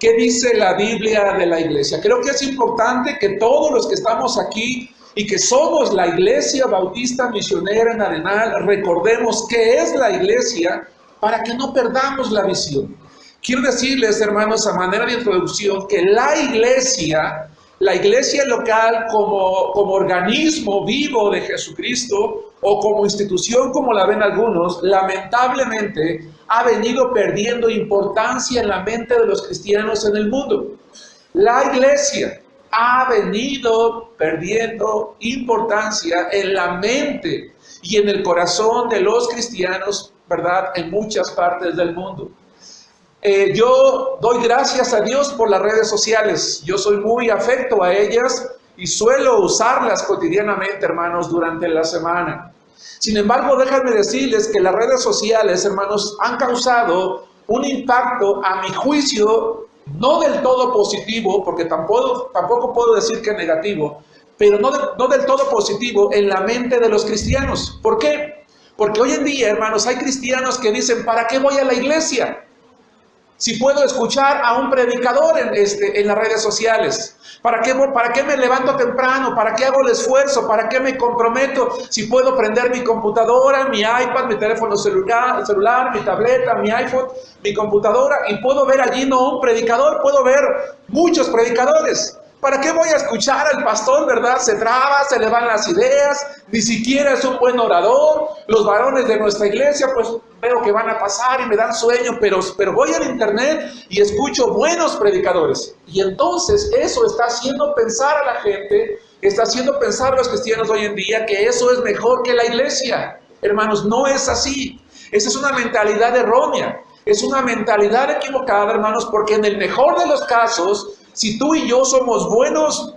¿Qué dice la Biblia de la iglesia? Creo que es importante que todos los que estamos aquí y que somos la Iglesia Bautista Misionera en Arenal, recordemos qué es la iglesia para que no perdamos la visión. Quiero decirles, hermanos, a manera de introducción, que la iglesia local como organismo vivo de Jesucristo o como institución, como la ven algunos, lamentablemente ha venido perdiendo importancia en la mente de los cristianos en el mundo. La iglesia ha venido perdiendo importancia en la mente y en el corazón de los cristianos, ¿verdad?, en muchas partes del mundo. Yo doy gracias a Dios por las redes sociales. Yo soy muy afecto a ellas y suelo usarlas cotidianamente, hermanos, durante la semana. Sin embargo, déjenme decirles que las redes sociales, hermanos, han causado un impacto, a mi juicio, no del todo positivo, porque tampoco puedo decir que negativo, pero no del todo positivo en la mente de los cristianos. ¿Por qué? Porque hoy en día, hermanos, hay cristianos que dicen, ¿para qué voy a la iglesia si puedo escuchar a un predicador en las redes sociales? ¿Para qué me levanto temprano? ¿Para qué hago el esfuerzo? ¿Para qué me comprometo si puedo prender mi computadora, mi iPad, mi teléfono celular, mi tableta, mi iPhone, mi computadora, y puedo ver allí no un predicador, puedo ver muchos predicadores? ¿Para qué voy a escuchar al pastor, verdad? Se traba, se le van las ideas, ni siquiera es un buen orador. Los varones de nuestra iglesia, pues veo que van a pasar y me dan sueño, pero voy al internet y escucho buenos predicadores. Y entonces eso está haciendo pensar a la gente, está haciendo pensar a los cristianos hoy en día que eso es mejor que la iglesia. Hermanos, no es así. Esa es una mentalidad errónea. Es una mentalidad equivocada, hermanos, porque en el mejor de los casos, si tú y yo somos buenos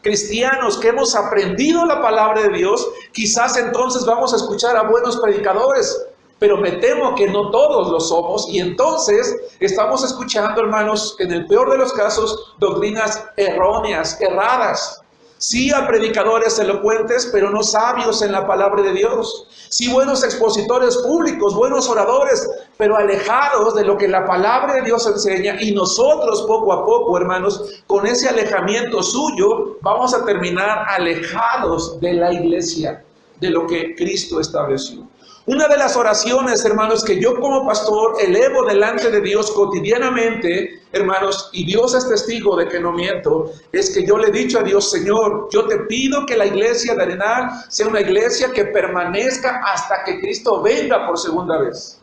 cristianos que hemos aprendido la palabra de Dios, quizás entonces vamos a escuchar a buenos predicadores, pero me temo que no todos lo somos, y entonces estamos escuchando, hermanos, en el peor de los casos, doctrinas erróneas, erradas. Sí a predicadores elocuentes, pero no sabios en la palabra de Dios. Sí buenos expositores públicos, buenos oradores, pero alejados de lo que la palabra de Dios enseña. Y nosotros poco a poco, hermanos, con ese alejamiento suyo, vamos a terminar alejados de la iglesia, de lo que Cristo estableció. Una de las oraciones, hermanos, que yo como pastor elevo delante de Dios cotidianamente, hermanos, y Dios es testigo de que no miento, es que yo le he dicho a Dios, Señor, yo te pido que la iglesia de Arenal sea una iglesia que permanezca hasta que Cristo venga por segunda vez.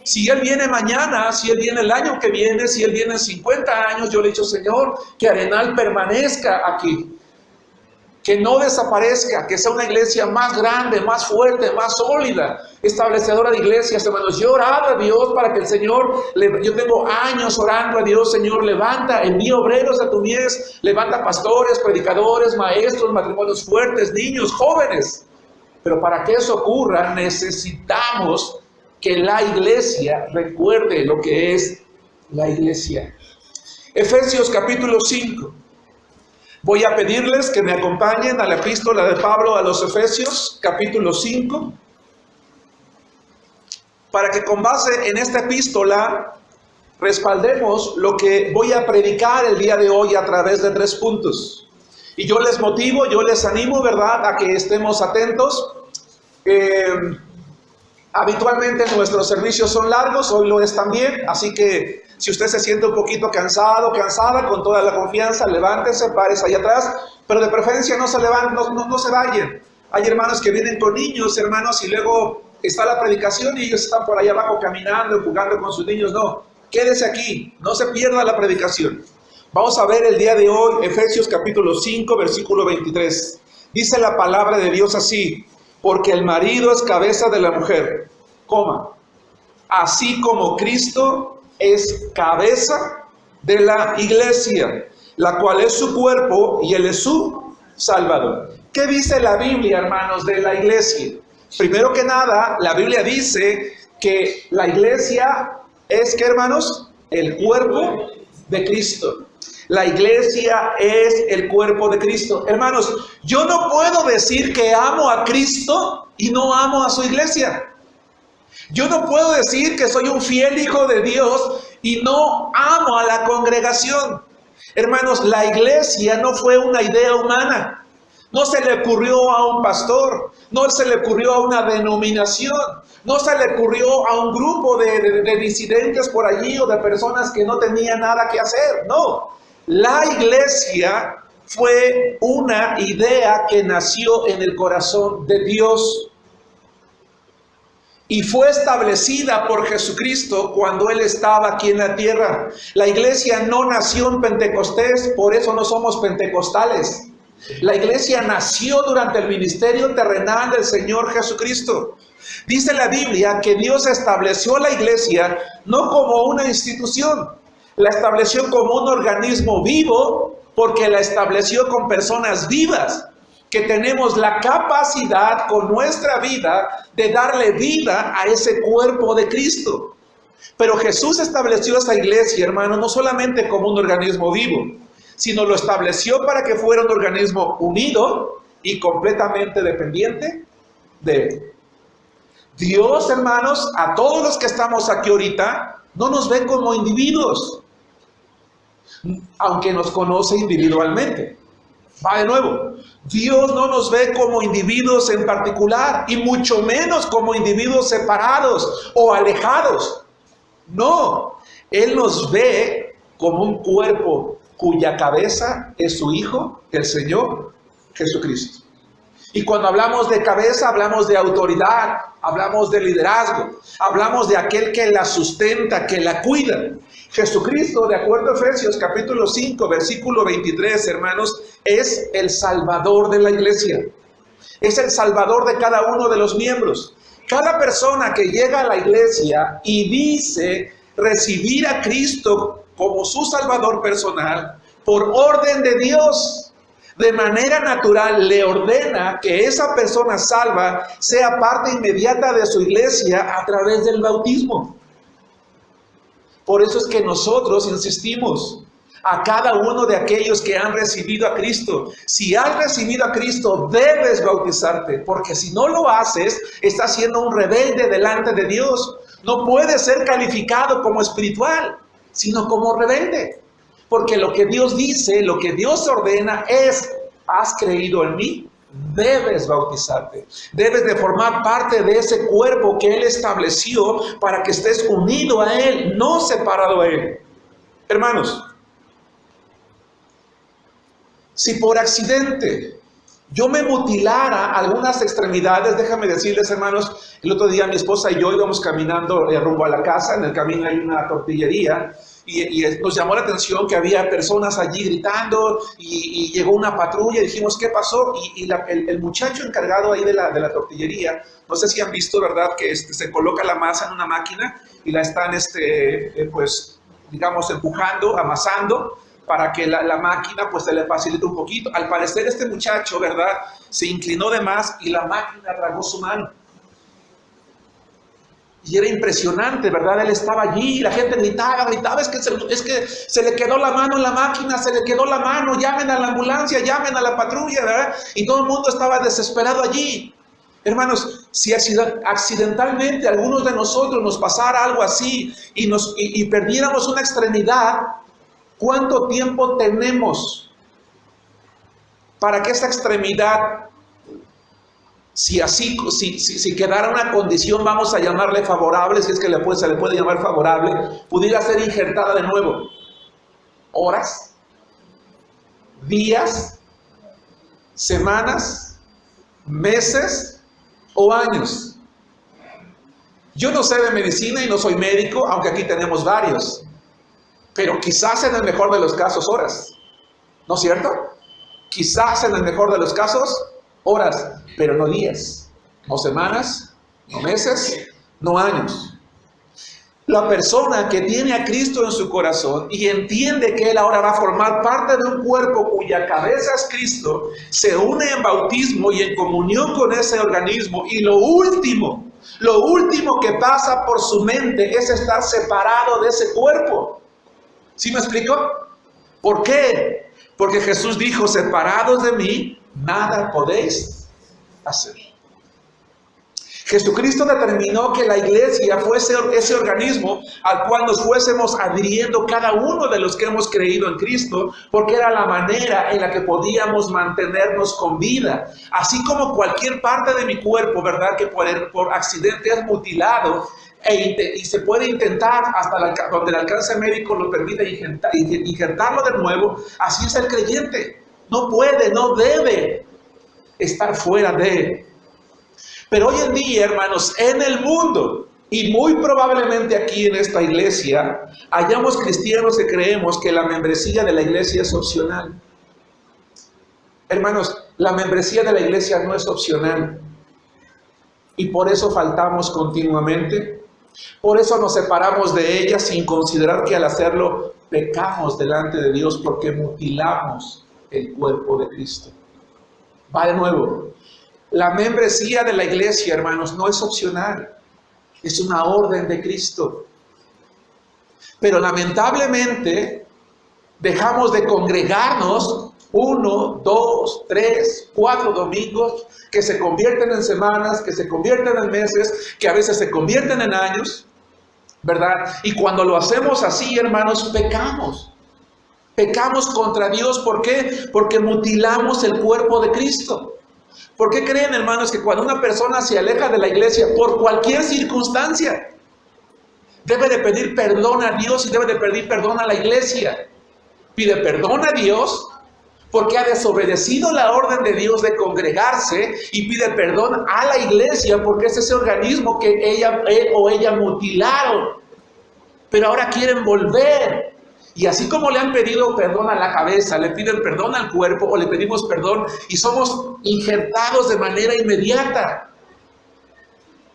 Si Él viene mañana, si Él viene el año que viene, si Él viene en 50 años, yo le he dicho, Señor, que Arenal permanezca aquí. Que no desaparezca, que sea una iglesia más grande, más fuerte, más sólida, establecedora de iglesias, hermanos. Yo he orado a Dios para que el Señor, yo tengo años orando a Dios, Señor, levanta, envía obreros a tu mies, levanta pastores, predicadores, maestros, matrimonios fuertes, niños, jóvenes. Pero para que eso ocurra, necesitamos que la iglesia recuerde lo que es la iglesia. Efesios capítulo 5. Voy a pedirles que me acompañen a la epístola de Pablo a los Efesios, capítulo 5, para que con base en esta epístola respaldemos lo que voy a predicar el día de hoy a través de 3 puntos. Y yo les motivo, yo les animo, ¿verdad?, a que estemos atentos. Habitualmente nuestros servicios son largos, hoy lo es también, así que si usted se siente un poquito cansado, cansada, con toda la confianza, levántese, párese allá atrás, pero de preferencia no se levanten, no se vayan. Hay hermanos que vienen con niños, hermanos, y luego está la predicación y ellos están por allá abajo caminando, jugando con sus niños. No, quédese aquí, no se pierda la predicación. Vamos a ver el día de hoy, Efesios capítulo 5, versículo 23. Dice la palabra de Dios así: porque el marido es cabeza de la mujer, así como Cristo es cabeza de la iglesia, la cual es su cuerpo y Él es su Salvador. ¿Qué dice la Biblia, hermanos, de la iglesia? Primero que nada, la Biblia dice que la iglesia es, ¿qué, hermanos? El cuerpo de Cristo. La iglesia es el cuerpo de Cristo. Hermanos, yo no puedo decir que amo a Cristo y no amo a su iglesia. Yo no puedo decir que soy un fiel hijo de Dios y no amo a la congregación. Hermanos, la iglesia no fue una idea humana. No se le ocurrió a un pastor, no se le ocurrió a una denominación, no se le ocurrió a un grupo de disidentes por allí o de personas que no tenían nada que hacer. No, la iglesia fue una idea que nació en el corazón de Dios y fue establecida por Jesucristo cuando Él estaba aquí en la tierra. La iglesia no nació en Pentecostés, por eso no somos pentecostales. La iglesia nació durante el ministerio terrenal del Señor Jesucristo. Dice la Biblia que Dios estableció la iglesia no como una institución, la estableció como un organismo vivo, porque la estableció con personas vivas, que tenemos la capacidad con nuestra vida de darle vida a ese cuerpo de Cristo. Pero Jesús estableció esa iglesia, hermano, no solamente como un organismo vivo, sino lo estableció para que fuera un organismo unido y completamente dependiente de Él. Dios, hermanos, a todos los que estamos aquí ahorita, no nos ve como individuos, aunque nos conoce individualmente. Va de nuevo, Dios no nos ve como individuos en particular, y mucho menos como individuos separados o alejados. No, Él nos ve como un cuerpo cuya cabeza es su Hijo, el Señor Jesucristo. Y cuando hablamos de cabeza, hablamos de autoridad, hablamos de liderazgo, hablamos de aquel que la sustenta, que la cuida. Jesucristo, de acuerdo a Efesios capítulo 5, versículo 23, hermanos, es el Salvador de la iglesia. Es el Salvador de cada uno de los miembros. Cada persona que llega a la iglesia y dice recibir a Cristo como su Salvador personal, por orden de Dios, de manera natural le ordena que esa persona salva sea parte inmediata de su iglesia a través del bautismo. Por eso es que nosotros insistimos a cada uno de aquellos que han recibido a Cristo: si has recibido a Cristo, debes bautizarte, porque si no lo haces, estás siendo un rebelde delante de Dios. No puedes ser calificado como espiritual, sino como rebelde. Porque lo que Dios dice, lo que Dios ordena es: ¿has creído en mí? Debes bautizarte. Debes de formar parte de ese cuerpo que Él estableció para que estés unido a Él, no separado a Él. Hermanos, si por accidente yo me mutilara algunas extremidades, déjame decirles, hermanos, el otro día mi esposa y yo íbamos caminando rumbo a la casa. En el camino hay una tortillería y nos llamó la atención que había personas allí gritando y llegó una patrulla y dijimos, ¿qué pasó? Y el muchacho encargado ahí de la tortillería, no sé si han visto, ¿verdad?, que se coloca la masa en una máquina y la están, pues, digamos, empujando, amasando, para que la máquina pues se le facilite un poquito. Al parecer este muchacho, ¿verdad?, se inclinó de más y la máquina tragó su mano. Y era impresionante, ¿verdad? Él estaba allí y la gente gritaba, es que se le quedó la mano en la máquina, se le quedó la mano, llamen a la ambulancia, llamen a la patrulla, ¿verdad? Y todo el mundo estaba desesperado allí. Hermanos, si accidentalmente a algunos de nosotros nos pasara algo así y perdiéramos una extremidad, ¿cuánto tiempo tenemos para que esta extremidad, si quedara una condición, vamos a llamarle favorable, si es que se le puede llamar favorable, pudiera ser injertada de nuevo? ¿Horas? ¿Días? ¿Semanas? ¿Meses? ¿O años? Yo no sé de medicina y no soy médico, aunque aquí tenemos varios. Pero quizás en el mejor de los casos, horas. ¿No es cierto? Quizás en el mejor de los casos, horas, pero no días, no semanas, no meses, no años. La persona que tiene a Cristo en su corazón y entiende que Él ahora va a formar parte de un cuerpo cuya cabeza es Cristo, se une en bautismo y en comunión con ese organismo, y lo último que pasa por su mente es estar separado de ese cuerpo. ¿Sí me explico? ¿Por qué? Porque Jesús dijo: separados de mí, nada podéis hacer. Jesucristo determinó que la iglesia fuese ese organismo al cual nos fuésemos adhiriendo cada uno de los que hemos creído en Cristo, porque era la manera en la que podíamos mantenernos con vida. Así como cualquier parte de mi cuerpo, ¿verdad?, que por accidente es mutilado y se puede intentar hasta donde el alcance médico lo permite injertarlo de nuevo, así es el creyente. No puede, no debe estar fuera de él. Pero hoy en día, hermanos, en el mundo, y muy probablemente aquí en esta iglesia, hayamos cristianos que creemos que la membresía de la iglesia es opcional. Hermanos, la membresía de la iglesia no es opcional. Y por eso faltamos continuamente. Por eso nos separamos de ella sin considerar que al hacerlo pecamos delante de Dios, porque mutilamos el cuerpo de Cristo. Va de nuevo. La membresía de la iglesia, hermanos, no es opcional. Es una orden de Cristo. Pero lamentablemente dejamos de congregarnos 1, 2, 3, 4 domingos, que se convierten en semanas, que se convierten en meses, que a veces se convierten en años, ¿verdad? Y cuando lo hacemos así, hermanos, pecamos. Pecamos contra Dios. ¿Por qué? Porque mutilamos el cuerpo de Cristo. ¿Por qué creen, hermanos, que cuando una persona se aleja de la iglesia por cualquier circunstancia, debe de pedir perdón a Dios y debe de pedir perdón a la iglesia? Pide perdón a Dios porque ha desobedecido la orden de Dios de congregarse, y pide perdón a la iglesia porque es ese organismo que él o ella mutilaron. Pero ahora quieren volver. Y así como le han pedido perdón a la cabeza, le piden perdón al cuerpo, o le pedimos perdón y somos injertados de manera inmediata.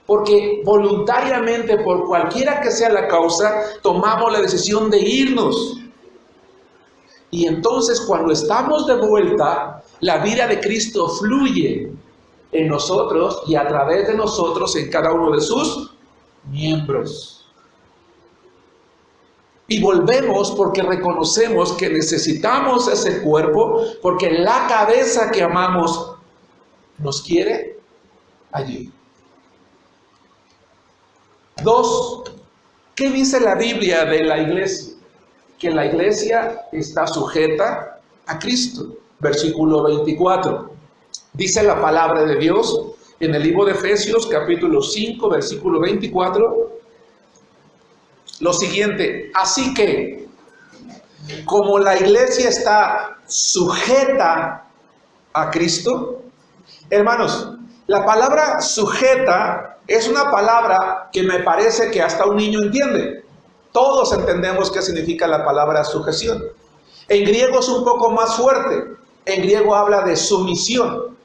Porque voluntariamente, por cualquiera que sea la causa, tomamos la decisión de irnos. Y entonces, cuando estamos de vuelta, la vida de Cristo fluye en nosotros y a través de nosotros en cada uno de sus miembros. Y volvemos porque reconocemos que necesitamos ese cuerpo, porque la cabeza que amamos nos quiere allí. 2. ¿Qué dice la Biblia de la iglesia? Que la iglesia está sujeta a Cristo. Versículo 24. Dice la palabra de Dios en el libro de Efesios, capítulo 5, versículo 24. Lo siguiente: así que, como la iglesia está sujeta a Cristo, hermanos, la palabra sujeta es una palabra que me parece que hasta un niño entiende. Todos entendemos qué significa la palabra sujeción. En griego es un poco más fuerte. En griego habla de sumisión.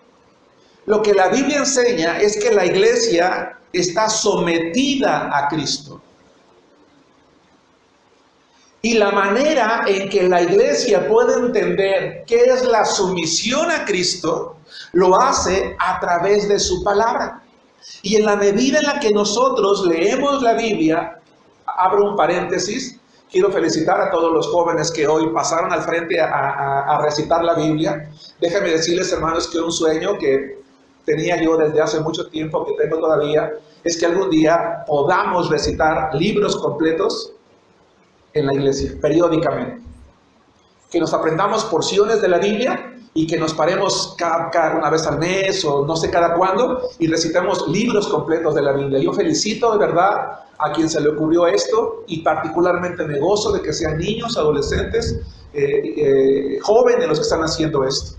Lo que la Biblia enseña es que la iglesia está sometida a Cristo. Y la manera en que la iglesia puede entender qué es la sumisión a Cristo, lo hace a través de su palabra. Y en la medida en la que nosotros leemos la Biblia, abro un paréntesis, quiero felicitar a todos los jóvenes que hoy pasaron al frente a recitar la Biblia. Déjenme decirles, hermanos, que un sueño que tenía yo desde hace mucho tiempo, que tengo todavía, es que algún día podamos recitar libros completos en la iglesia, periódicamente. Que nos aprendamos porciones de la Biblia y que nos paremos cada una vez al mes o no sé cada cuándo y recitemos libros completos de la Biblia. Yo felicito de verdad a quien se le ocurrió esto, y particularmente me gozo de que sean niños, adolescentes, jóvenes los que están haciendo esto.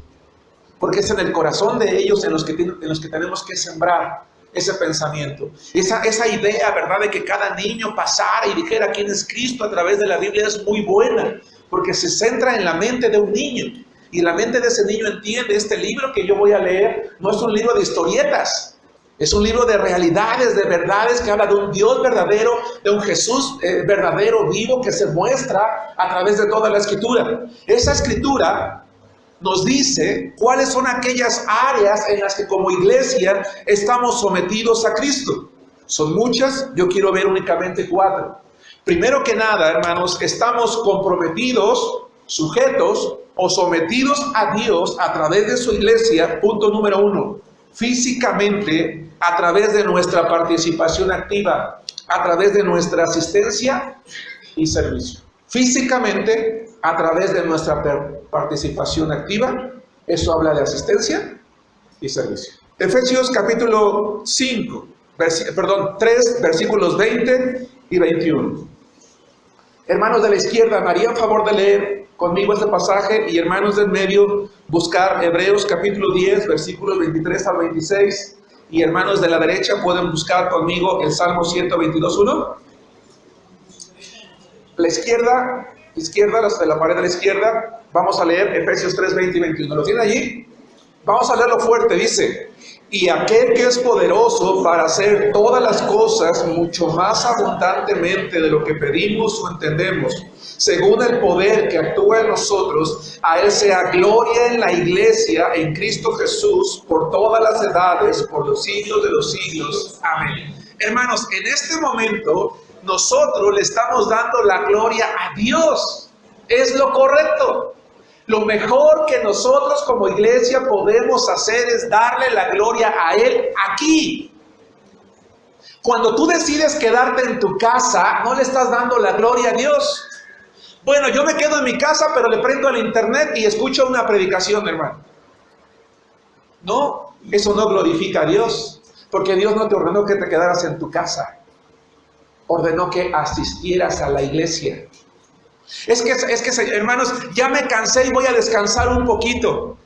Porque es en el corazón de ellos en los que tenemos que sembrar ese pensamiento, esa idea, ¿verdad?, de que cada niño pasara y dijera quién es Cristo a través de la Biblia es muy buena, porque se centra en la mente de un niño, y la mente de ese niño entiende: este libro que yo voy a leer no es un libro de historietas, es un libro de realidades, de verdades, que habla de un Dios verdadero, de un Jesús verdadero, vivo, que se muestra a través de toda la Escritura. Esa Escritura nos dice cuáles son aquellas áreas en las que como iglesia estamos sometidos a Cristo. Son muchas, yo quiero ver únicamente 4. Primero que nada, hermanos, estamos comprometidos, sujetos o sometidos a Dios a través de su iglesia. Punto número 1. físicamente a través de nuestra participación activa, a través de nuestra asistencia y servicio. Físicamente a través de nuestra participación activa, eso habla de asistencia y servicio. Efesios capítulo 3, versículos 20 y 21. Hermanos de la izquierda, ¿me harían favor de leer conmigo este pasaje? Y hermanos del medio, buscar Hebreos capítulo 10, versículos 23 al 26. Y hermanos de la derecha, pueden buscar conmigo el Salmo 122:1. La izquierda, los de la pared de la izquierda, vamos a leer Efesios 3, 20 y 21. ¿Lo tienen allí? Vamos a leerlo fuerte, dice: y aquel que es poderoso para hacer todas las cosas mucho más abundantemente de lo que pedimos o entendemos, según el poder que actúa en nosotros, a Él sea gloria en la iglesia, en Cristo Jesús, por todas las edades, por los siglos de los siglos. Amén. Hermanos, en este momento, nosotros le estamos dando la gloria a Dios. Es lo correcto. Lo mejor que nosotros como iglesia podemos hacer es darle la gloria a Él aquí. Cuando tú decides quedarte en tu casa, no le estás dando la gloria a Dios. Bueno, yo me quedo en mi casa, pero le prendo el internet y escucho una predicación, hermano. No, eso no glorifica a Dios, porque Dios no te ordenó que te quedaras en tu casa. Ordenó que asistieras a la iglesia. Es que, hermanos, ya me cansé y voy a descansar un poquito.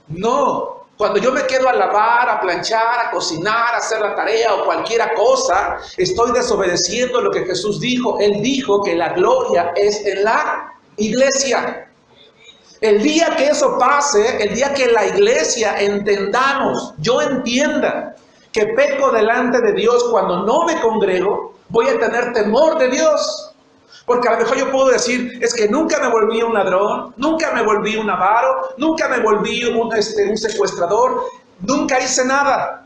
No, cuando yo me quedo a lavar, a planchar, a cocinar, a hacer la tarea o cualquier cosa, estoy desobedeciendo lo que Jesús dijo. Él dijo que la gloria es en la iglesia. El día que eso pase, el día que la iglesia entendamos, yo entienda que peco delante de Dios cuando no me congrego, voy a tener temor de Dios. Porque a lo mejor yo puedo decir, es que nunca me volví un ladrón, nunca me volví un avaro, nunca me volví un secuestrador, nunca hice nada.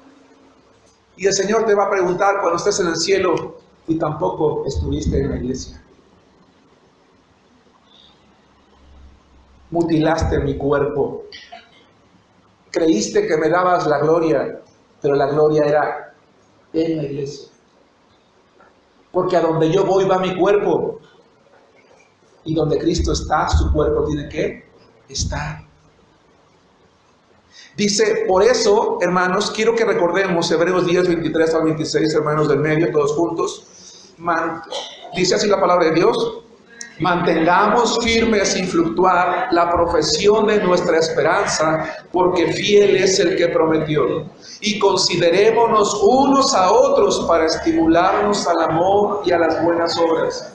Y el Señor te va a preguntar cuando estés en el cielo, y tampoco estuviste en la iglesia. Mutilaste mi cuerpo. Creíste que me dabas la gloria, pero la gloria era en la iglesia. Porque a donde yo voy va mi cuerpo. Y donde Cristo está, su cuerpo tiene que estar. Dice, por eso, hermanos, quiero que recordemos Hebreos 10, 23 al 26, hermanos del medio, todos juntos. Dice así la palabra de Dios: mantengamos firme sin fluctuar la profesión de nuestra esperanza, porque fiel es el que prometió. Y considerémonos unos a otros para estimularnos al amor y a las buenas obras,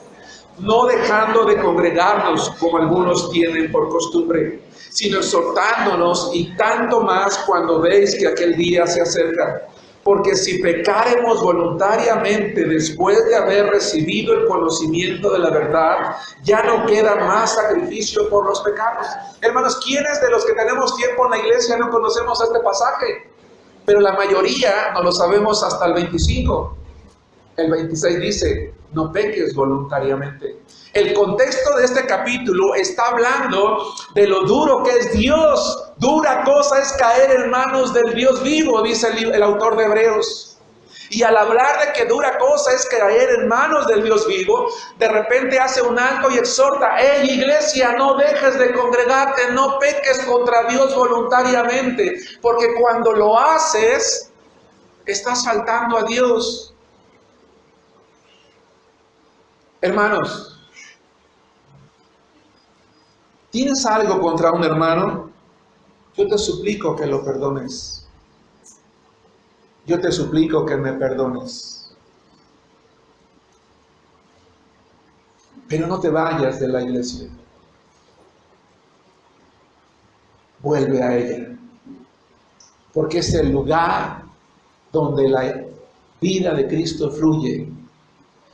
no dejando de congregarnos como algunos tienen por costumbre, sino exhortándonos, y tanto más cuando veis que aquel día se acerca. Porque si pecáremos voluntariamente después de haber recibido el conocimiento de la verdad, ya no queda más sacrificio por los pecados. Hermanos, ¿quiénes de los que tenemos tiempo en la iglesia no conocemos este pasaje? Pero la mayoría no lo sabemos hasta el 25. El 26 dice, no peques voluntariamente. El contexto de este capítulo está hablando de lo duro que es Dios. Dura cosa es caer en manos del Dios vivo, dice el autor de Hebreos. Y al hablar de que dura cosa es caer en manos del Dios vivo, de repente hace un alto y exhorta: hey, iglesia, no dejes de congregarte, no peques contra Dios voluntariamente, porque cuando lo haces, estás faltando a Dios. Hermanos, ¿tienes algo contra un hermano? Yo te suplico que lo perdones. Yo te suplico que me perdones. Pero no te vayas de la iglesia. Vuelve a ella. Porque es el lugar donde la vida de Cristo fluye.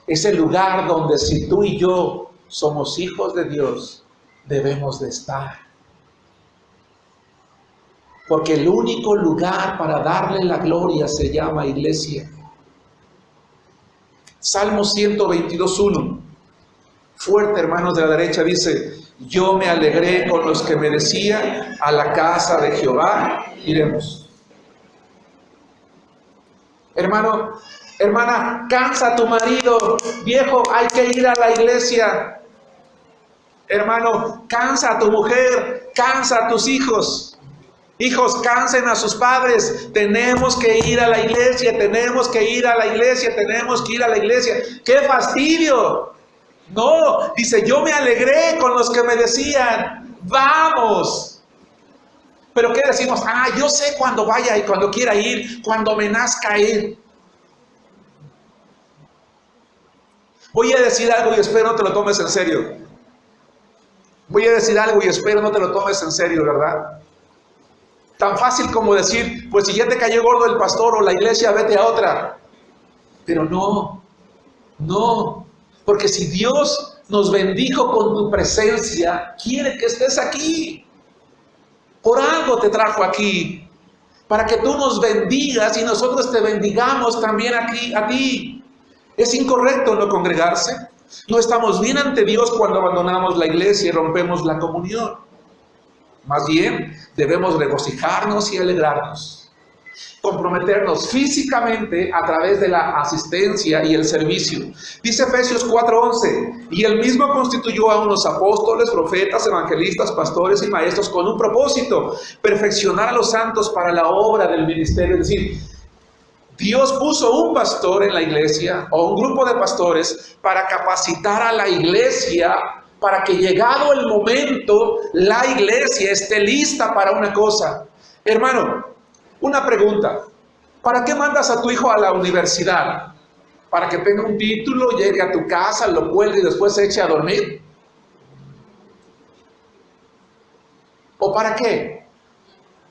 Es el lugar donde, si tú y yo somos hijos de Dios, debemos de estar. Porque el único lugar para darle la gloria se llama iglesia. Salmo 122:1. Fuerte, hermanos de la derecha, dice: yo me alegré con los que me decían, a la casa de Jehová iremos. Hermano, hermana, cansa a tu marido, viejo, hay que ir a la iglesia. Hermano, cansa a tu mujer, cansa a tus hijos. Hijos, cansen a sus padres. Tenemos que ir a la iglesia, tenemos que ir a la iglesia, tenemos que ir a la iglesia. ¡Qué fastidio! No, dice: yo me alegré con los que me decían, vamos. Pero ¿qué decimos? Yo sé cuándo vaya y cuando quiera ir, cuando me nazca ir. Voy a decir algo y espero no te lo tomes en serio. Voy a decir algo y espero no te lo tomes en serio, ¿verdad? Tan fácil como decir: pues si ya te cayó gordo el pastor o la iglesia, vete a otra. Pero no, porque si Dios nos bendijo con tu presencia, quiere que estés aquí. Por algo te trajo aquí, para que tú nos bendigas y nosotros te bendigamos también aquí a ti. ¿Es incorrecto no congregarse? No estamos bien ante Dios cuando abandonamos la iglesia y rompemos la comunión. Más bien, debemos regocijarnos y alegrarnos. Comprometernos físicamente a través de la asistencia y el servicio. Dice Efesios 4:11: y él mismo constituyó a unos apóstoles, profetas, evangelistas, pastores y maestros con un propósito: perfeccionar a los santos para la obra del ministerio. Es decir, Dios puso un pastor en la iglesia o un grupo de pastores para capacitar a la iglesia, para que llegado el momento, la iglesia esté lista para una cosa. Hermano, una pregunta: ¿para qué mandas a tu hijo a la universidad? ¿Para que tenga un título, llegue a tu casa, lo cuelgue y después se eche a dormir? ¿O para qué?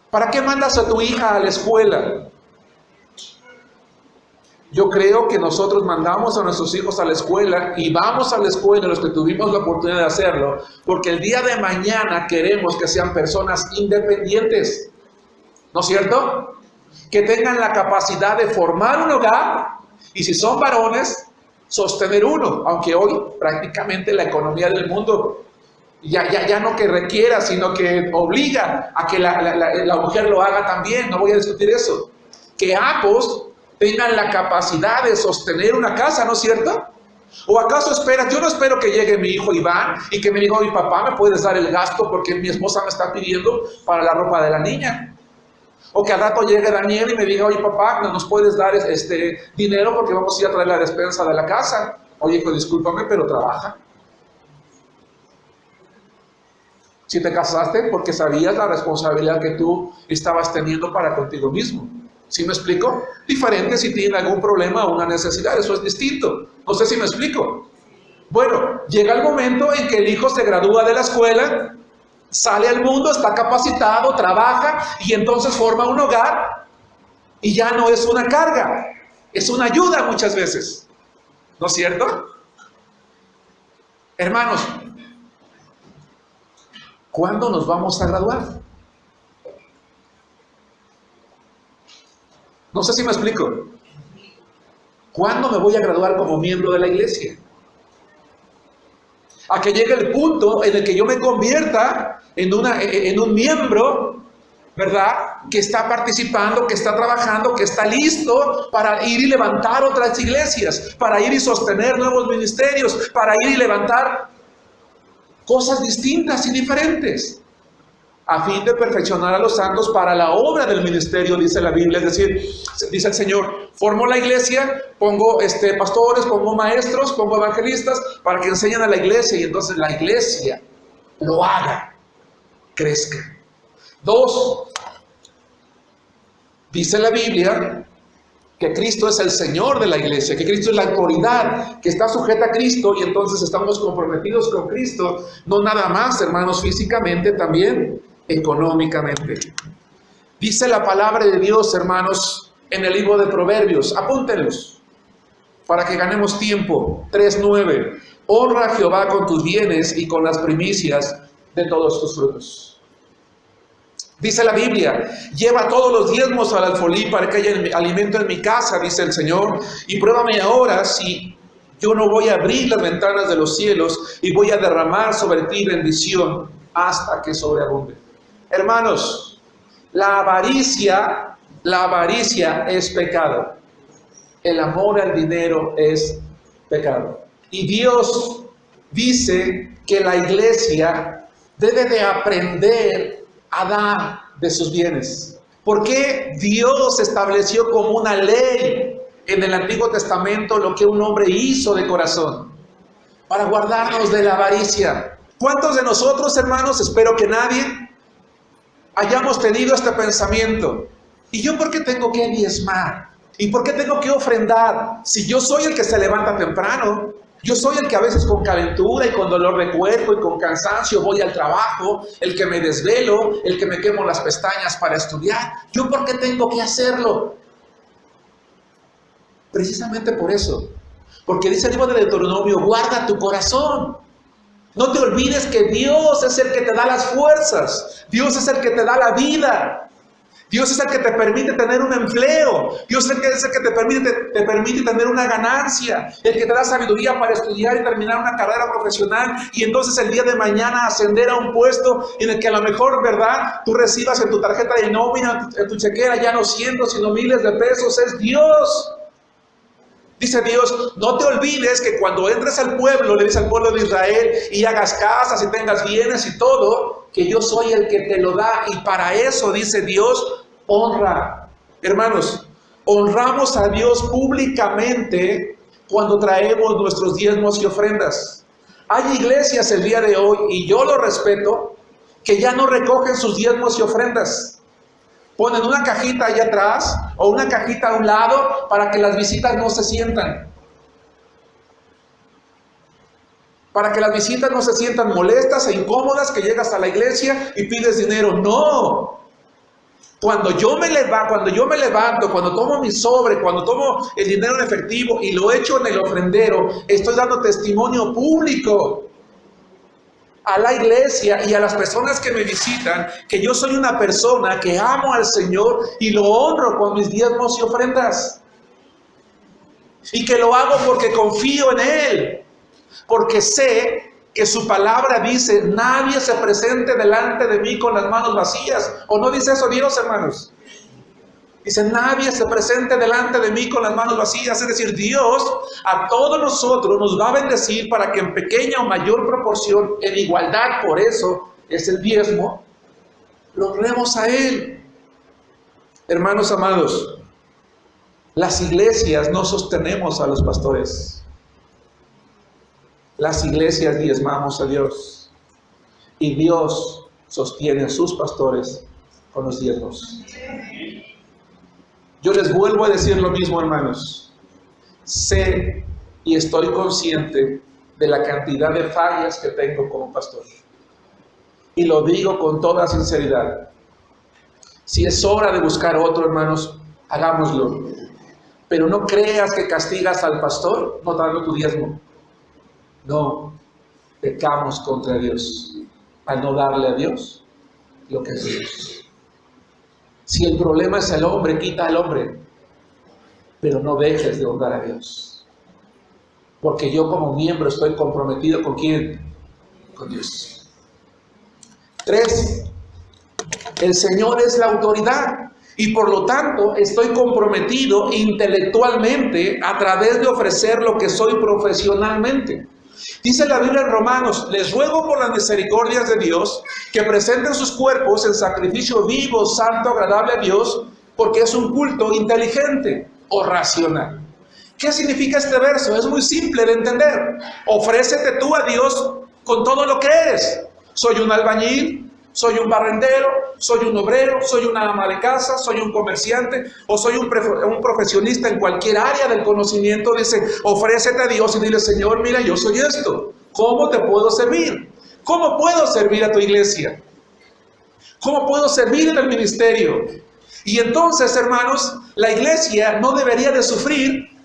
¿Para qué mandas a tu hija a la escuela? Yo creo que nosotros mandamos a nuestros hijos a la escuela y vamos a la escuela, los que tuvimos la oportunidad de hacerlo, porque el día de mañana queremos que sean personas independientes. ¿No es cierto? Que tengan la capacidad de formar un hogar y, si son varones, sostener uno, aunque hoy prácticamente la economía del mundo ya no que requiera, sino que obliga a que la mujer lo haga también. No voy a discutir eso. Que ambos tengan la capacidad de sostener una casa, ¿no es cierto? ¿O acaso esperas? Yo no espero que llegue mi hijo Iván y que me diga: oye, papá, ¿me puedes dar el gasto porque mi esposa me está pidiendo para la ropa de la niña? O que al rato llegue Daniel y me diga: oye, papá, ¿nos puedes dar dinero porque vamos a ir a traer la despensa de la casa? Oye, hijo, discúlpame, pero trabaja. Si te casaste porque sabías la responsabilidad que tú estabas teniendo para contigo mismo. ¿Sí me explico? Diferente si tienen algún problema o una necesidad, eso es distinto. No sé si me explico. Bueno, llega el momento en que el hijo se gradúa de la escuela, sale al mundo, está capacitado, trabaja y entonces forma un hogar y ya no es una carga, es una ayuda muchas veces. ¿No es cierto? Hermanos, ¿cuándo nos vamos a graduar? No sé si me explico. ¿Cuándo me voy a graduar como miembro de la iglesia? A que llegue el punto en el que yo me convierta en un miembro, ¿verdad? Que está participando, que está trabajando, que está listo para ir y levantar otras iglesias, para ir y sostener nuevos ministerios, para ir y levantar cosas distintas y diferentes, a fin de perfeccionar a los santos para la obra del ministerio, dice la Biblia. Es decir, dice el Señor: formo la iglesia, pongo pastores, pongo maestros, pongo evangelistas para que enseñen a la iglesia y entonces la iglesia lo haga, crezca. 2, dice la Biblia que Cristo es el Señor de la iglesia, que Cristo es la autoridad, que está sujeta a Cristo, y entonces estamos comprometidos con Cristo, no nada más, hermanos, físicamente, también económicamente. Dice la palabra de Dios, hermanos, en el libro de Proverbios, apúntenlos para que ganemos tiempo. 3:9: honra a Jehová con tus bienes y con las primicias de todos tus frutos. Dice la Biblia: lleva todos los diezmos al alfolí para que haya alimento en mi casa, dice el Señor, y pruébame ahora si Yo no voy a abrir las ventanas de los cielos y voy a derramar sobre ti bendición hasta que sobreabunde. Hermanos, la avaricia es pecado. El amor al dinero es pecado. Y Dios dice que la iglesia debe de aprender a dar de sus bienes. ¿Por qué Dios estableció como una ley en el Antiguo Testamento lo que un hombre hizo de corazón? Para guardarnos de la avaricia. ¿Cuántos de nosotros, hermanos, espero que nadie, hayamos tenido este pensamiento? ¿Y yo por qué tengo que diezmar? ¿Y por qué tengo que ofrendar? Si yo soy el que se levanta temprano, yo soy el que a veces con calentura y con dolor de cuerpo y con cansancio voy al trabajo, el que me desvelo, el que me quemo las pestañas para estudiar. ¿Yo por qué tengo que hacerlo? Precisamente por eso. Porque dice el libro de Deuteronomio, guarda tu corazón. No te olvides que Dios es el que te da las fuerzas. Dios es el que te da la vida. Dios es el que te permite tener un empleo. Dios es el que te permite tener una ganancia. El que te da sabiduría para estudiar y terminar una carrera profesional. Y entonces el día de mañana ascender a un puesto en el que a lo mejor, ¿verdad?, tú recibas en tu tarjeta de nómina, en tu chequera, ya no cientos, sino miles de pesos. Es Dios. Dice Dios, no te olvides que cuando entres al pueblo, le dice al pueblo de Israel, y hagas casas y tengas bienes y todo, que yo soy el que te lo da. Y para eso, dice Dios, honra. Hermanos, honramos a Dios públicamente cuando traemos nuestros diezmos y ofrendas. Hay iglesias el día de hoy, y yo lo respeto, que ya no recogen sus diezmos y ofrendas. Ponen una cajita allá atrás o una cajita a un lado para que las visitas no se sientan. Para que las visitas no se sientan molestas e incómodas que llegas a la iglesia y pides dinero. No. Cuando yo me levanto, cuando tomo mi sobre, cuando tomo el dinero en efectivo y lo echo en el ofrendero, estoy dando testimonio público a la iglesia y a las personas que me visitan, que yo soy una persona que amo al Señor y lo honro con mis diezmos y ofrendas. Y que lo hago porque confío en Él, porque sé que su palabra dice, nadie se presente delante de mí con las manos vacías. ¿O no dice eso Dios, hermanos? Dice, nadie se presente delante de mí con las manos vacías. Es decir, Dios a todos nosotros nos va a bendecir para que en pequeña o mayor proporción, en igualdad, por eso es el diezmo, lo honremos a Él. Hermanos amados, las iglesias no sostenemos a los pastores. Las iglesias diezmamos a Dios. Y Dios sostiene a sus pastores con los diezmos. Yo les vuelvo a decir lo mismo, hermanos. Sé y estoy consciente de la cantidad de fallas que tengo como pastor. Y lo digo con toda sinceridad. Si es hora de buscar otro, hermanos, hagámoslo. Pero no creas que castigas al pastor no dando tu diezmo. No, pecamos contra Dios al no darle a Dios lo que es Dios. Si el problema es el hombre, quita al hombre, pero no dejes de honrar a Dios. Porque yo como miembro estoy comprometido ¿con quién? Con Dios. 3. El Señor es la autoridad y por lo tanto estoy comprometido intelectualmente a través de ofrecer lo que soy profesionalmente. Dice la Biblia en Romanos, les ruego por las misericordias de Dios que presenten sus cuerpos en sacrificio vivo, santo, agradable a Dios, porque es un culto inteligente o racional. ¿Qué significa este verso? Es muy simple de entender. Ofrécete tú a Dios con todo lo que eres. Soy un albañil, soy un barrendero, soy un obrero, soy una ama de casa, soy un comerciante o soy un profesionista en cualquier área del conocimiento. Dice, ofrécete a Dios y dile, Señor, mira, yo soy esto. ¿Cómo te puedo servir? ¿Cómo puedo servir a tu iglesia? ¿Cómo puedo servir en el ministerio? Y entonces, hermanos, la iglesia no debería de sufrir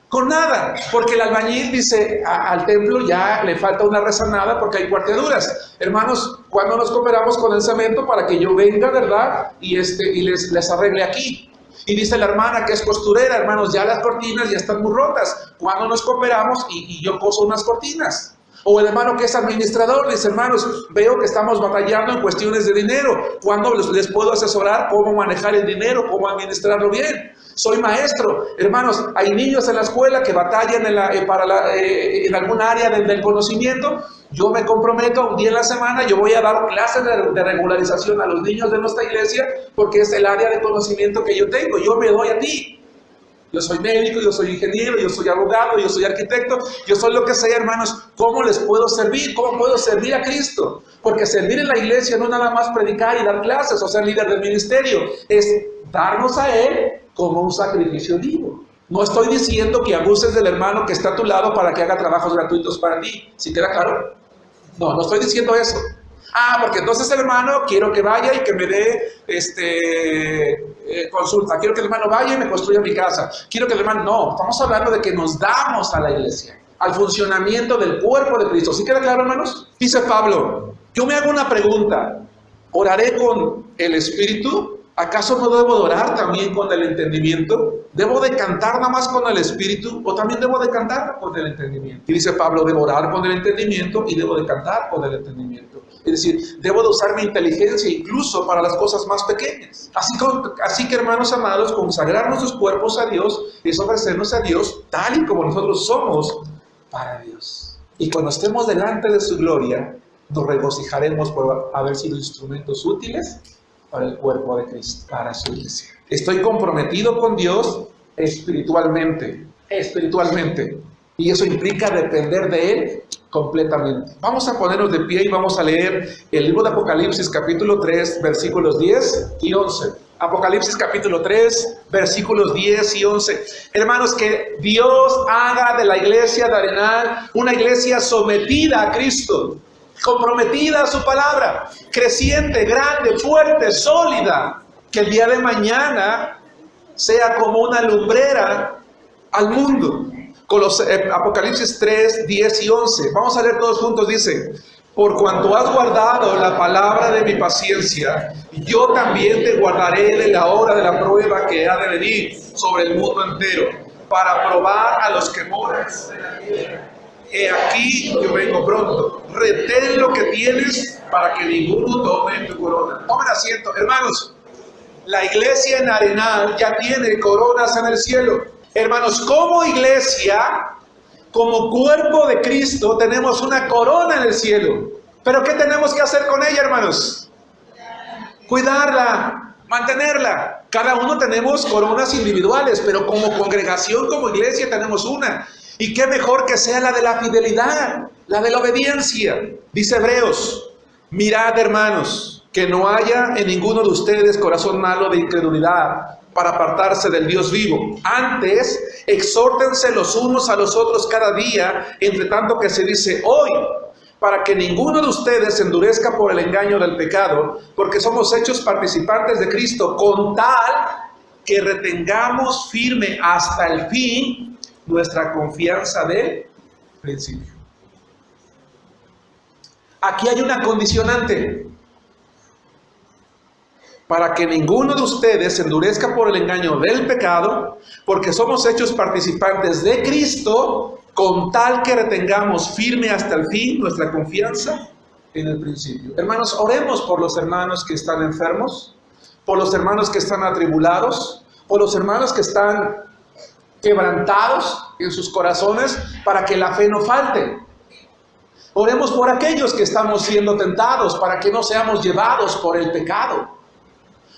con nada, porque el albañil dice al templo ya le falta una rezanada porque hay cuarteaduras. Hermanos, ¿cuándo nos cooperamos con el cemento para que yo venga, verdad? Y les arregle aquí. Y dice la hermana que es costurera, hermanos, ya las cortinas ya están muy rotas. ¿Cuándo nos cooperamos y yo coso unas cortinas? O el hermano que es administrador, dice, hermanos, veo que estamos batallando en cuestiones de dinero. ¿Cuándo les puedo asesorar cómo manejar el dinero, cómo administrarlo bien? Soy maestro. Hermanos, hay niños en la escuela que batallan en algún área del conocimiento. Yo me comprometo un día en la semana, yo voy a dar clases de regularización a los niños de nuestra iglesia porque es el área de conocimiento que yo tengo. Yo me doy a ti. Yo soy médico, yo soy ingeniero, yo soy abogado, yo soy arquitecto, yo soy lo que sea, hermanos. ¿Cómo les puedo servir? ¿Cómo puedo servir a Cristo? Porque servir en la iglesia no es nada más predicar y dar clases o ser líder del ministerio. Es darnos a Él como un sacrificio vivo. No estoy diciendo que abuses del hermano que está a tu lado para que haga trabajos gratuitos para ti. ¿Sí queda claro? No estoy diciendo eso. Porque entonces el hermano quiero que vaya y que me dé consulta. Quiero que el hermano vaya y me construya mi casa. Quiero que el hermano... No, estamos hablando de que nos damos a la iglesia, al funcionamiento del cuerpo de Cristo. ¿Sí queda claro, hermanos? Dice Pablo, yo me hago una pregunta. ¿Oraré con el Espíritu? ¿Acaso no debo de orar también con el entendimiento? ¿Debo de cantar nada más con el Espíritu o también debo de cantar con el entendimiento? Y dice Pablo, debo orar con el entendimiento y debo de cantar con el entendimiento. Es decir, debo de usar mi inteligencia incluso para las cosas más pequeñas. Así que, hermanos amados, consagrar nuestros cuerpos a Dios es ofrecernos a Dios tal y como nosotros somos para Dios. Y cuando estemos delante de su gloria, nos regocijaremos por haber sido instrumentos útiles para el cuerpo de Cristo, para su iglesia. Estoy comprometido con Dios espiritualmente. Y eso implica depender de Él completamente. Vamos a ponernos de pie y vamos a leer el libro de Apocalipsis capítulo 3, versículos 10 y 11. Apocalipsis capítulo 3, versículos 10 y 11. Hermanos, que Dios haga de la iglesia de Arenal una iglesia sometida a Cristo, comprometida a su palabra, creciente, grande, fuerte, sólida, que el día de mañana sea como una lumbrera al mundo. Apocalipsis 3, 10 y 11. Vamos a leer todos juntos. Dice: por cuanto has guardado la palabra de mi paciencia, yo también te guardaré de la hora de la prueba que ha de venir sobre el mundo entero, para probar a los que moran en la tierra. He aquí yo vengo pronto. Retén lo que tienes para que ninguno tome tu corona. Tomen asiento, hermanos. La iglesia en Arenal ya tiene coronas en el cielo. Hermanos, como iglesia, como cuerpo de Cristo, tenemos una corona en el cielo. ¿Pero qué tenemos que hacer con ella, hermanos? Cuidarla, mantenerla. Cada uno tenemos coronas individuales, pero como congregación, como iglesia, tenemos una. Y qué mejor que sea la de la fidelidad, la de la obediencia. Dice Hebreos: mirad, hermanos, que no haya en ninguno de ustedes corazón malo de incredulidad para apartarse del Dios vivo. Antes, exhórtense los unos a los otros cada día, entre tanto que se dice hoy, para que ninguno de ustedes se endurezca por el engaño del pecado, porque somos hechos participantes de Cristo, con tal que retengamos firme hasta el fin nuestra confianza del principio. Aquí hay una condicionante: para que ninguno de ustedes se endurezca por el engaño del pecado, porque somos hechos participantes de Cristo, con tal que retengamos firme hasta el fin nuestra confianza en el principio. Hermanos, oremos por los hermanos que están enfermos, por los hermanos que están atribulados, por los hermanos que están quebrantados en sus corazones, para que la fe no falte. Oremos por aquellos que estamos siendo tentados, para que no seamos llevados por el pecado.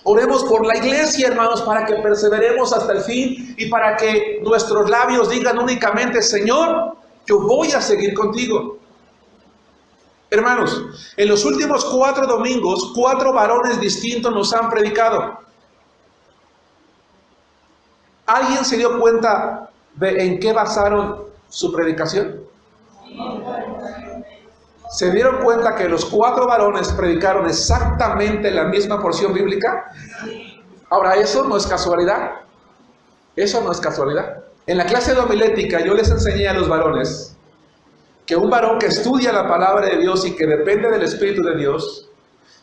Oremos por la iglesia, hermanos, para que perseveremos hasta el fin y para que nuestros labios digan únicamente: Señor, yo voy a seguir contigo. Hermanos, en los últimos 4 domingos, 4 varones distintos nos han predicado. ¿Alguien se dio cuenta de en qué basaron su predicación? ¿Se dieron cuenta que los 4 varones predicaron exactamente la misma porción bíblica? Ahora, eso no es casualidad. Eso no es casualidad. En la clase de homilética yo les enseñé a los varones que un varón que estudia la palabra de Dios y que depende del Espíritu de Dios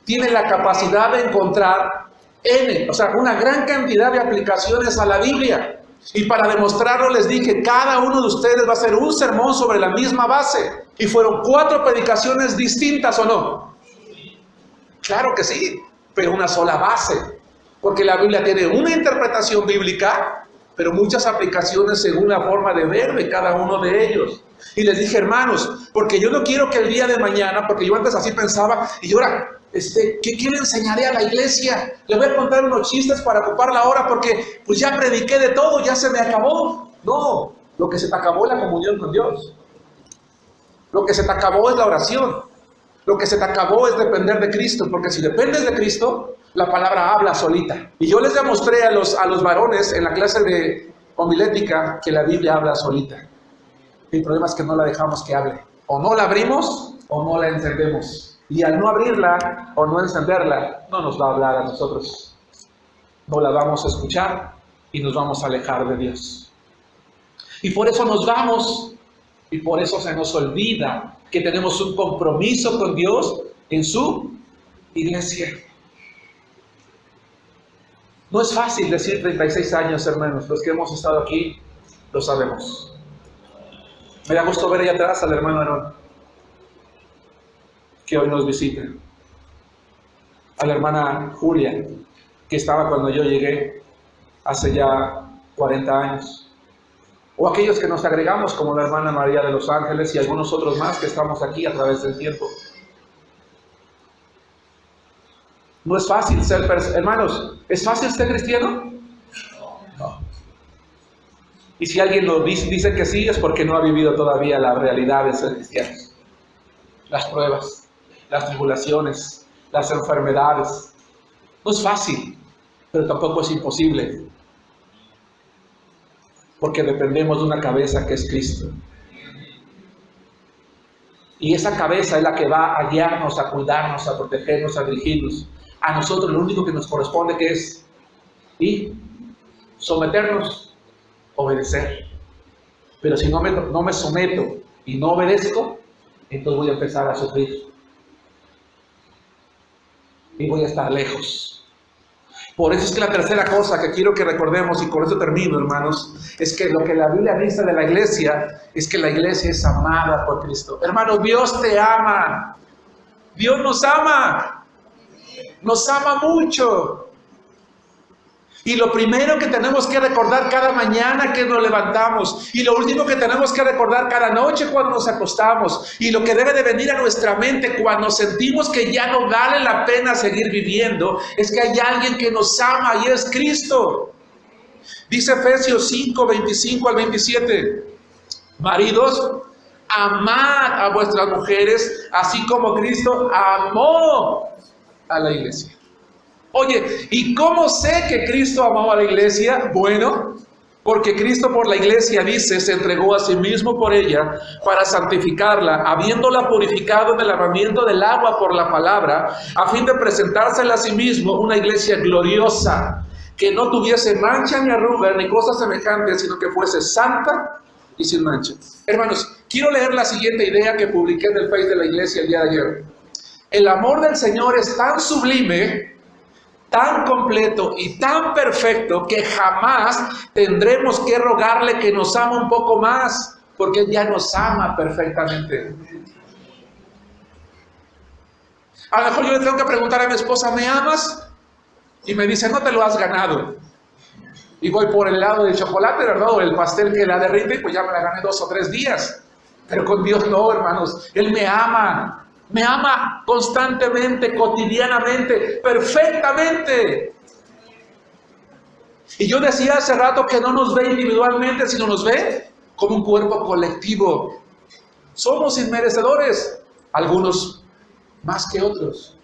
tiene la capacidad de encontrar o sea, una gran cantidad de aplicaciones a la Biblia. Y para demostrarlo les dije, cada uno de ustedes va a hacer un sermón sobre la misma base. Y fueron 4 predicaciones distintas, ¿o no? Claro que sí, pero una sola base. Porque la Biblia tiene una interpretación bíblica, pero muchas aplicaciones según la forma de ver de cada uno de ellos. Y les dije, hermanos, porque yo no quiero que el día de mañana, porque yo antes así pensaba, y ahora, ¿qué le enseñaré a la iglesia? Le voy a contar unos chistes para ocupar la hora, porque pues ya prediqué de todo, ya se me acabó. No, lo que se te acabó es la comunión con Dios. Lo que se te acabó es la oración. Lo que se te acabó es depender de Cristo, porque si dependes de Cristo, la palabra habla solita. Y yo les demostré a los varones en la clase de homilética que la Biblia habla solita. El problema es que no la dejamos que hable. O no la abrimos o no la encendemos. Y al no abrirla o no encenderla, no nos va a hablar a nosotros. No la vamos a escuchar y nos vamos a alejar de Dios. Y por eso nos vamos y por eso se nos olvida que tenemos un compromiso con Dios en su iglesia. No es fácil decir 36 años, hermanos. Los que hemos estado aquí lo sabemos. Me da gusto ver allá atrás al hermano Aarón, que hoy nos visita. A la hermana Julia, que estaba cuando yo llegué hace ya 40 años. O aquellos que nos agregamos, como la hermana María de los Ángeles y algunos otros más que estamos aquí a través del tiempo. No es fácil ser hermanos, ¿es fácil ser cristiano? No. Y si alguien lo dice que sí, es porque no ha vivido todavía la realidad de ser cristiano. Las pruebas, las tribulaciones, las enfermedades. No es fácil, pero tampoco es imposible. Porque dependemos de una cabeza que es Cristo. Y esa cabeza es la que va a guiarnos, a cuidarnos, a protegernos, a dirigirnos. A nosotros lo único que nos corresponde que es y someternos, obedecer. Pero si no me someto y no obedezco, entonces voy a empezar a sufrir. Y voy a estar lejos. Por eso es que la tercera cosa que quiero que recordemos, y con eso termino, hermanos, es que lo que la Biblia dice de la iglesia, es que la iglesia es amada por Cristo. Hermano, Dios te ama. Dios nos ama. Nos ama mucho. Y lo primero que tenemos que recordar cada mañana que nos levantamos, y lo último que tenemos que recordar cada noche cuando nos acostamos, y lo que debe de venir a nuestra mente cuando sentimos que ya no vale la pena seguir viviendo, es que hay alguien que nos ama y es Cristo. Dice Efesios 5, 25 al 27, maridos, amad a vuestras mujeres, así como Cristo amó a la iglesia. Oye, ¿y cómo sé que Cristo amó a la iglesia? Bueno, porque Cristo por la iglesia, dice, se entregó a sí mismo por ella para santificarla, habiéndola purificado en el lavamiento del agua por la palabra, a fin de presentársela a sí mismo una iglesia gloriosa, que no tuviese mancha ni arruga ni cosa semejante, sino que fuese santa y sin mancha. Hermanos, quiero leer la siguiente idea que publiqué en el Face de la iglesia el día de ayer. El amor del Señor es tan sublime, tan completo y tan perfecto que jamás tendremos que rogarle que nos ama un poco más, porque Él ya nos ama perfectamente. A lo mejor yo le tengo que preguntar a mi esposa, ¿me amas? Y me dice, no te lo has ganado. Y voy por el helado de chocolate, ¿verdad? O el pastel que la derrite, pues ya me la gané 2 o 3 días. Pero con Dios no, hermanos. Él me ama. Me ama constantemente, cotidianamente, perfectamente. Y yo decía hace rato que no nos ve individualmente, sino nos ve como un cuerpo colectivo. Somos inmerecedores, algunos más que otros,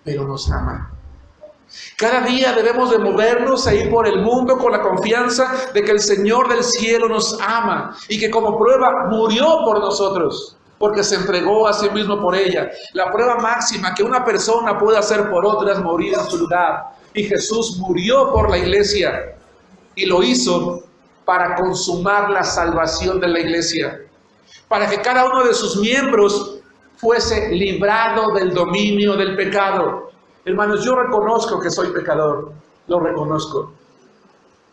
pero nos ama. Cada día debemos de movernos e ir por el mundo con la confianza de que el Señor del cielo nos ama y que como prueba murió por nosotros, porque se entregó a sí mismo por ella. La prueba máxima que una persona puede hacer por otra es morir en su lugar. Y Jesús murió por la iglesia y lo hizo para consumar la salvación de la iglesia, para que cada uno de sus miembros fuese librado del dominio del pecado. Hermanos, yo reconozco que soy pecador, lo reconozco.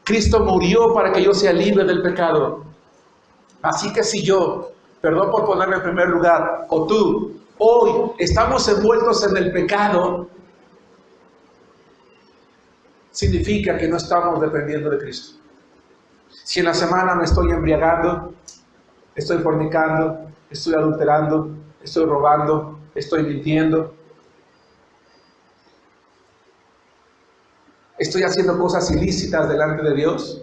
Cristo murió para que yo sea libre del pecado. Así que si yo, perdón por ponerme en primer lugar, o tú, hoy estamos envueltos en el pecado, significa que no estamos dependiendo de Cristo. Si en la semana me estoy embriagando, estoy fornicando, estoy adulterando, estoy robando, estoy mintiendo, estoy haciendo cosas ilícitas delante de Dios,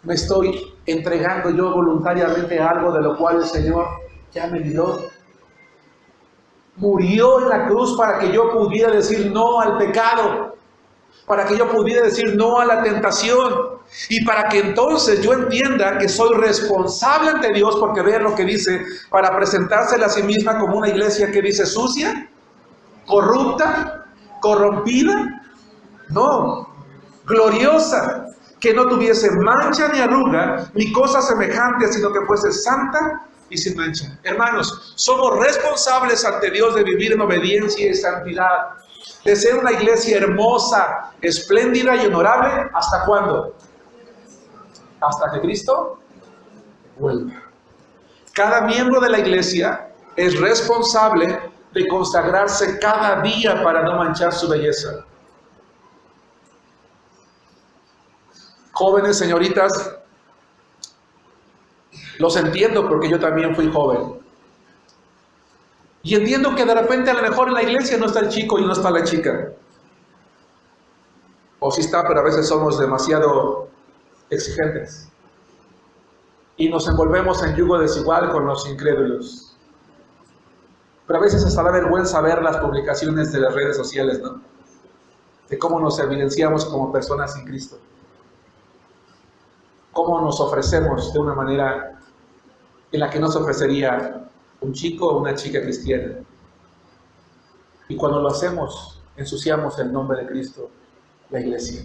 me estoy entregando yo voluntariamente a algo de lo cual el Señor ya me libró. Murió en la cruz para que yo pudiera decir no al pecado, para que yo pudiera decir no a la tentación, y para que entonces yo entienda que soy responsable ante Dios, porque vean lo que dice, para presentársela a sí misma como una iglesia que dice sucia, corrupta, corrompida, no, gloriosa, que no tuviese mancha ni arruga, ni cosa semejante, sino que fuese santa y sin mancha. Hermanos, somos responsables ante Dios de vivir en obediencia y santidad, de ser una iglesia hermosa, espléndida y honorable. ¿Hasta cuándo? Hasta que Cristo vuelva. Cada miembro de la iglesia es responsable de consagrarse cada día para no manchar su belleza. Jóvenes, señoritas, los entiendo porque yo también fui joven. Y entiendo que de repente a lo mejor en la iglesia no está el chico y no está la chica. O sí está, pero a veces somos demasiado exigentes. Y nos envolvemos en yugo desigual con los incrédulos. Pero a veces hasta da vergüenza ver las publicaciones de las redes sociales, ¿no? De cómo nos evidenciamos como personas sin Cristo. Cómo nos ofrecemos de una manera en la que no se ofrecería un chico o una chica cristiana. Y cuando lo hacemos, ensuciamos el nombre de Cristo, la iglesia.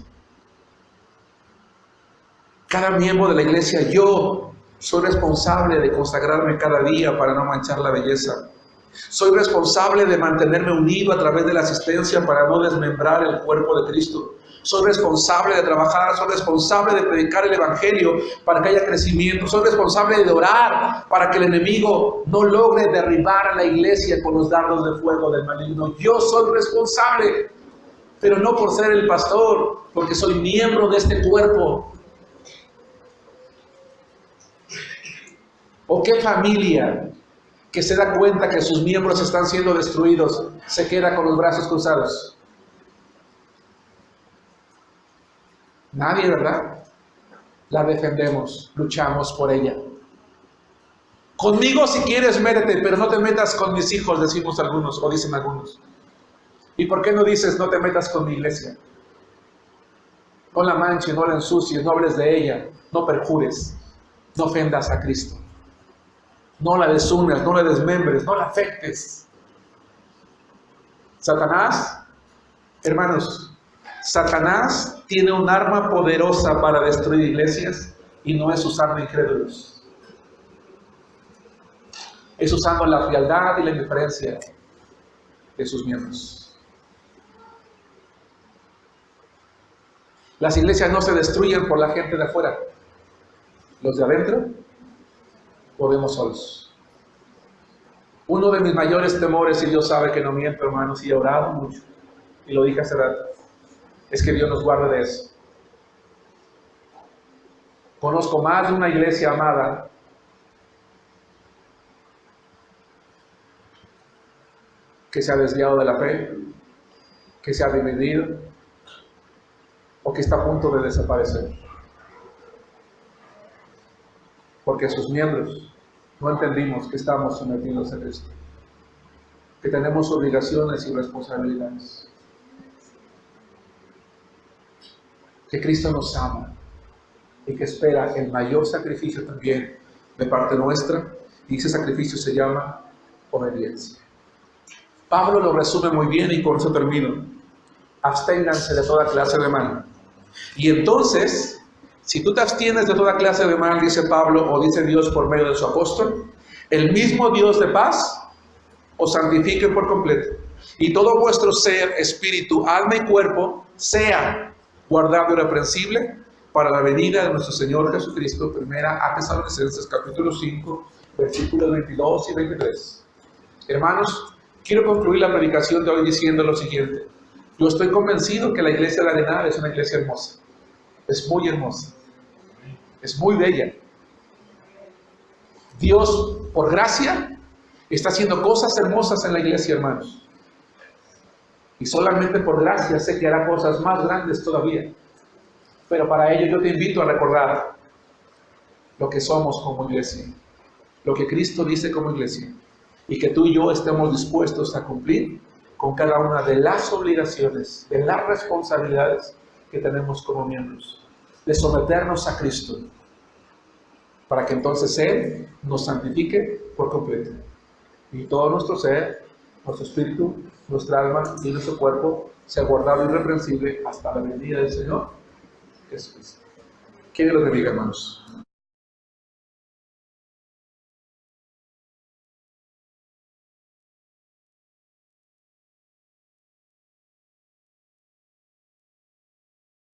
Cada miembro de la iglesia, yo soy responsable de consagrarme cada día para no manchar la belleza. Soy responsable de mantenerme unido a través de la asistencia para no desmembrar el cuerpo de Cristo. Soy responsable de trabajar, soy responsable de predicar el evangelio para que haya crecimiento. Soy responsable de orar para que el enemigo no logre derribar a la iglesia con los dardos de fuego del maligno. Yo soy responsable, pero no por ser el pastor, porque soy miembro de este cuerpo. ¿O qué familia que se da cuenta que sus miembros están siendo destruidos se queda con los brazos cruzados? Nadie, ¿verdad? La defendemos, luchamos por ella. Conmigo si quieres métete, pero no te metas con mis hijos, decimos algunos, o dicen algunos. ¿Y por qué no dices no te metas con mi iglesia? No la manches, no la ensucies, no hables de ella, no perjures, no ofendas a Cristo. No la desunas, no la desmembres, no la afectes. Satanás, hermanos, Satanás tiene un arma poderosa para destruir iglesias y no es usando incrédulos. Es usando la frialdad y la indiferencia de sus miembros. Las iglesias no se destruyen por la gente de afuera. Los de adentro podemos solos. Uno de mis mayores temores, y Dios sabe que no miento, hermanos, y he orado mucho, y lo dije hace rato, es que Dios nos guarde de eso. Conozco más de una iglesia amada que se ha desviado de la fe, que se ha dividido, o que está a punto de desaparecer. Porque sus miembros no entendimos que estamos sometidos a Cristo, que tenemos obligaciones y responsabilidades, que Cristo nos ama y que espera el mayor sacrificio también de parte nuestra, y ese sacrificio se llama obediencia. Pablo lo resume muy bien y con eso termino. Absténganse de toda clase de mal. Y entonces, si tú te abstienes de toda clase de mal, dice Pablo, o dice Dios por medio de su apóstol, el mismo Dios de paz os santifique por completo. y todo vuestro ser, espíritu, alma y cuerpo sea guardado irreprensible para la venida de nuestro Señor Jesucristo. Primera a Tesalonicenses capítulo 5, versículos 22 y 23. Hermanos, quiero concluir la predicación de hoy diciendo lo siguiente. Yo estoy convencido que la iglesia de la Arenal es una iglesia hermosa. Es muy hermosa. Es muy bella. Dios, por gracia, está haciendo cosas hermosas en la iglesia, hermanos. Y solamente por gracia sé que hará cosas más grandes todavía. Pero para ello yo te invito a recordar lo que somos como iglesia, lo que Cristo dice como iglesia, y que tú y yo estemos dispuestos a cumplir con cada una de las obligaciones, de las responsabilidades que tenemos como miembros, de someternos a Cristo, para que entonces Él nos santifique por completo. Y todo nuestro ser, nuestro espíritu, nuestra alma y nuestro cuerpo sea guardado irreprensible hasta la venida del Señor Jesucristo. Que Dios los bendiga, hermanos.